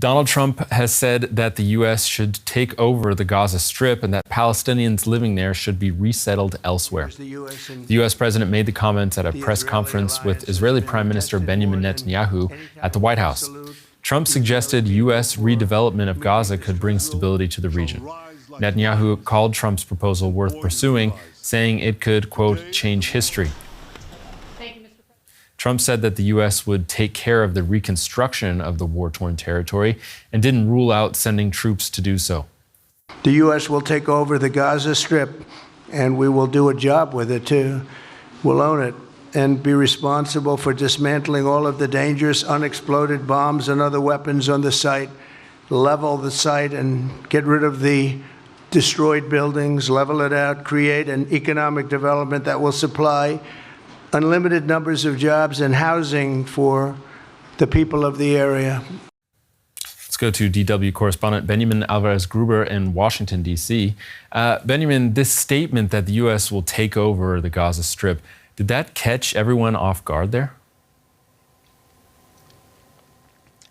Donald Trump has said that the U.S. should take over the Gaza Strip and that Palestinians living there should be resettled elsewhere. The U.S. president made the comments at a press conference with Israeli Prime Minister Benjamin Netanyahu at the White House. Trump suggested U.S. redevelopment of Gaza could bring stability to the region. Netanyahu called Trump's proposal worth pursuing, saying it could, quote, change history. Trump said that the U.S. would take care of the reconstruction of the war-torn territory and didn't rule out sending troops to do so. The U.S. will take over the Gaza Strip, and we will do a job with it, too. We'll own it and be responsible for dismantling all of the dangerous unexploded bombs and other weapons on the site, level the site and get rid of the destroyed buildings, level it out, create an economic development that will supply unlimited numbers of jobs and housing for the people of the area. Let's go to DW correspondent Benjamin Alvarez-Gruber in Washington, D.C. Benjamin, this statement that the U.S. will take over the Gaza Strip, did that catch everyone off guard there?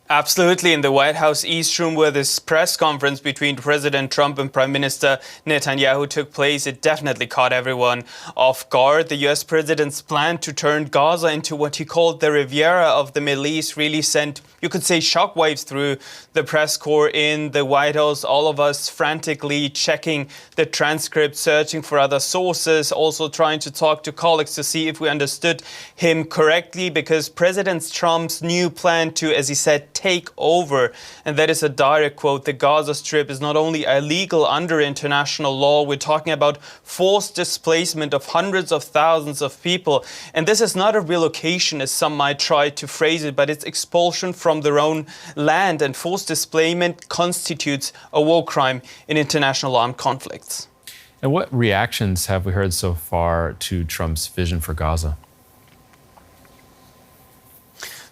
Absolutely. In the White House East Room, where this press conference between President Trump and Prime Minister Netanyahu took place, it definitely caught everyone off guard. The U.S. president's plan to turn Gaza into what he called the Riviera of the Middle East really sent, you could say, shockwaves through the press corps in the White House. All of us frantically checking the transcript, searching for other sources, also trying to talk to colleagues to see if we understood him correctly, because President Trump's new plan to, as he said, take over, and that is a direct quote, the Gaza Strip is not only illegal under international law, we're talking about forced displacement of hundreds of thousands of people. And this is not a relocation, as some might try to phrase it, but it's expulsion from their own land, and forced displacement constitutes a war crime in international armed conflicts. And what reactions have we heard so far to Trump's vision for Gaza?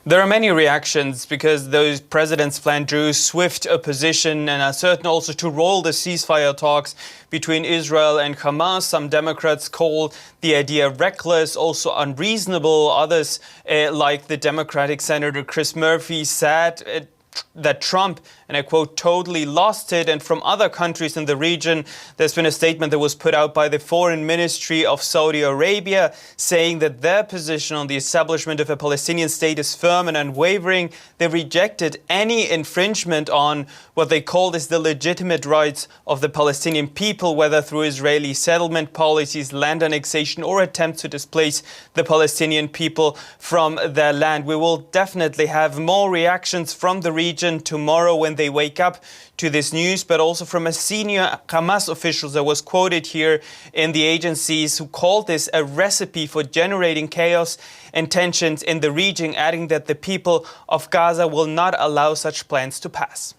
There are many reactions because the president's plan drew swift opposition and are certain also to roll the ceasefire talks between Israel and Hamas. Some Democrats call the idea reckless, also unreasonable. Others, like the Democratic Senator Chris Murphy, said that Trump, and I quote, totally lost it. And from other countries in the region, there's been a statement that was put out by the Foreign Ministry of Saudi Arabia saying that their position on the establishment of a Palestinian state is firm and unwavering. They rejected any infringement on what they called as the legitimate rights of the Palestinian people, whether through Israeli settlement policies, land annexation, or attempts to displace the Palestinian people from their land. We will definitely have more reactions from the region tomorrow when they wake up to this news, but also from a senior Hamas official that was quoted here in the agencies, who called this a recipe for generating chaos and tensions in the region, adding that the people of Gaza will not allow such plans to pass.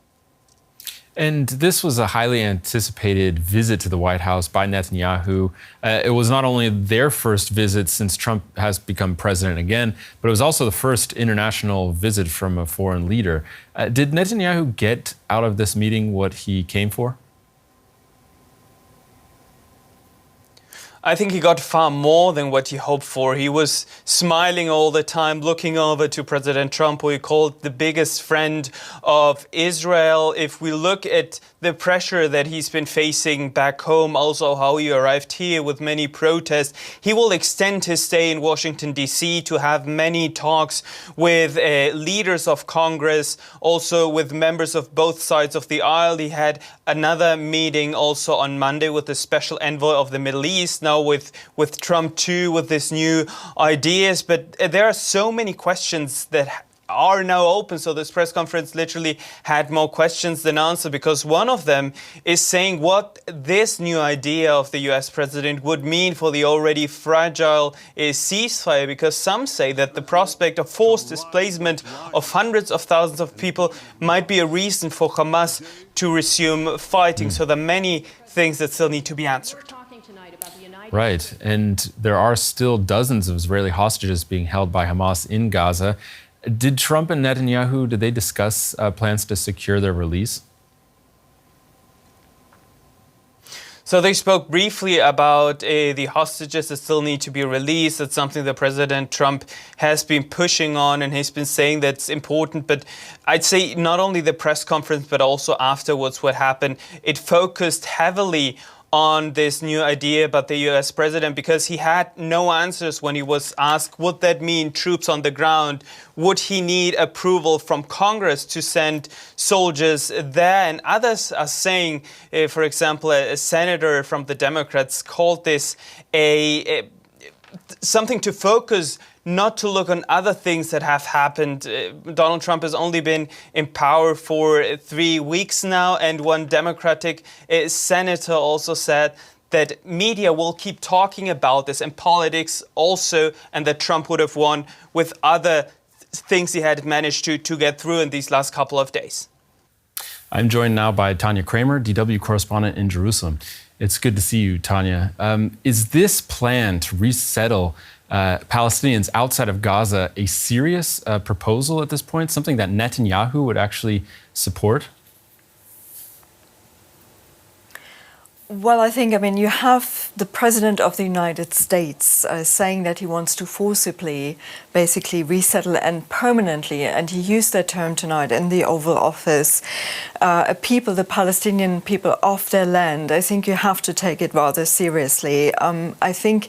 And this was a highly anticipated visit to the White House by Netanyahu. It was not only their first visit since Trump has become president again, but it was also the first international visit from a foreign leader. Did Netanyahu get out of this meeting what he came for? I think he got far more than what he hoped for. He was smiling all the time, looking over to President Trump, who he called the biggest friend of Israel. If we look at the pressure that he's been facing back home, also how he arrived here with many protests, he will extend his stay in Washington, D.C. to have many talks with leaders of Congress, also with members of both sides of the aisle. He had another meeting also on Monday with the special envoy of the Middle East. Now with Trump too, with this new ideas, but there are so many questions that are now open. So this press conference literally had more questions than answers, because one of them is saying what this new idea of the US president would mean for the already fragile ceasefire, because some say that the prospect of forced displacement of hundreds of thousands of people might be a reason for Hamas to resume fighting. So there are many things that still need to be answered. Right, and there are still dozens of Israeli hostages being held by Hamas in Gaza. Did Trump and Netanyahu, did they discuss plans to secure their release? So they spoke briefly about the hostages that still need to be released. That's something that President Trump has been pushing on, and he's been saying that's important. But I'd say not only the press conference, but also afterwards what happened, it focused heavily on this new idea about the US president, because he had no answers when he was asked, would that mean troops on the ground? Would he need approval from Congress to send soldiers there? And others are saying, for example, a senator from the Democrats called this something to focus, not to look on other things that have happened. Donald Trump has only been in power for 3 weeks now, and one Democratic senator also said that media will keep talking about this, and politics also, and that Trump would have won with other things he had managed to get through in these last couple of days. I'm joined now by Tanya Kramer, DW correspondent in Jerusalem. It's good to see you, Tanya. Is this plan to resettle Palestinians outside of Gaza a serious proposal at this point, something that Netanyahu would actually support? Well, I mean, you have the President of the United States saying that he wants to forcibly basically resettle and permanently, and he used that term tonight in the Oval Office, people, the Palestinian people off their land. I think you have to take it rather seriously. I think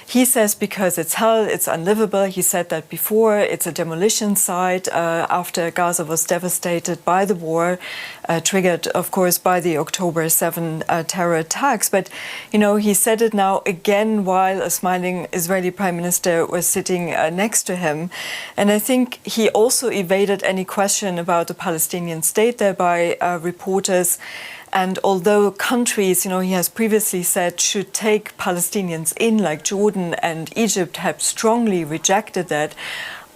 he says because it's hell, it's unlivable. He said that before. It's a demolition site after Gaza was devastated by the war, triggered, of course, by the October 7 terror attacks. But, you know, he said it now again while a smiling Israeli prime minister was sitting next to him. And I think he also evaded any question about the Palestinian state there by reporters. And although countries, you know, he has previously said should take Palestinians in, like Jordan and Egypt, have strongly rejected that,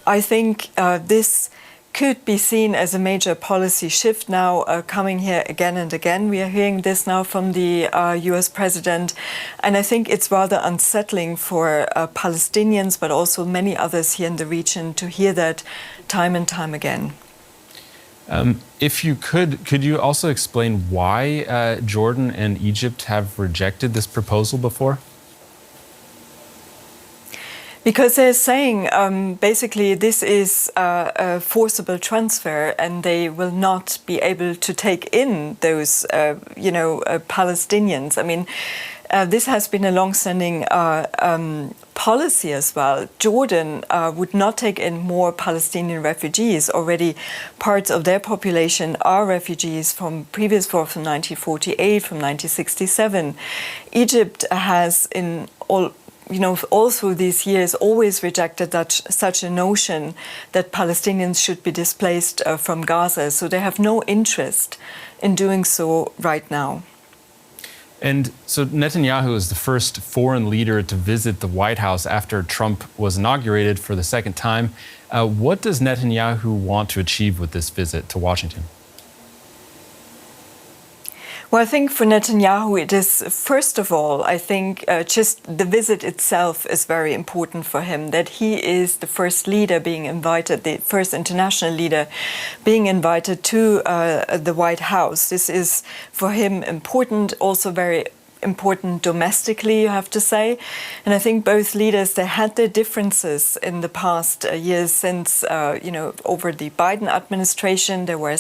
I think this could be seen as a major policy shift now coming here again and again. We are hearing this now from the US president. And I think it's rather unsettling for Palestinians, but also many others here in the region to hear that time and time again. If you could you also explain why Jordan and Egypt have rejected this proposal before? Because they're saying basically this is a forcible transfer, and they will not be able to take in those, Palestinians. I mean, this has been a long-standing policy as well. Jordan would not take in more Palestinian refugees. Already parts of their population are refugees from previous war, from 1948, from 1967. Egypt has all through these years always rejected such a notion that Palestinians should be displaced from Gaza. So they have no interest in doing so right now. And so Netanyahu is the first foreign leader to visit the White House after Trump was inaugurated for the second time. What does Netanyahu want to achieve with this visit to Washington? Well, I think for Netanyahu, it is, first of all, I think just the visit itself is very important for him, that he is the first leader being invited, the first international leader being invited to the White House. This is for him important, also very important domestically, you have to say. And I think both leaders, they had their differences in the past years since, over the Biden administration. There were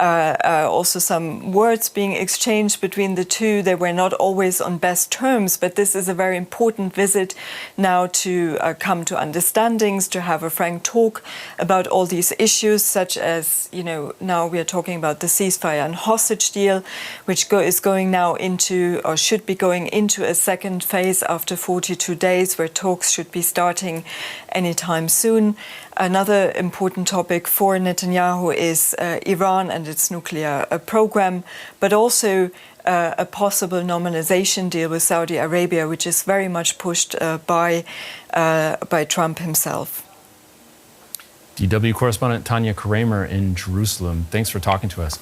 also some words being exchanged between the two. They were not always on best terms, but this is a very important visit now to come to understandings, to have a frank talk about all these issues, such as, now we are talking about the ceasefire and hostage deal, which is going now into, or should be going into, a second phase after 42 days, where talks should be starting anytime soon. Another important topic for Netanyahu is Iran and its nuclear program, but also a possible normalization deal with Saudi Arabia, which is very much pushed by Trump himself. DW correspondent Tanya Kramer in Jerusalem. Thanks for talking to us.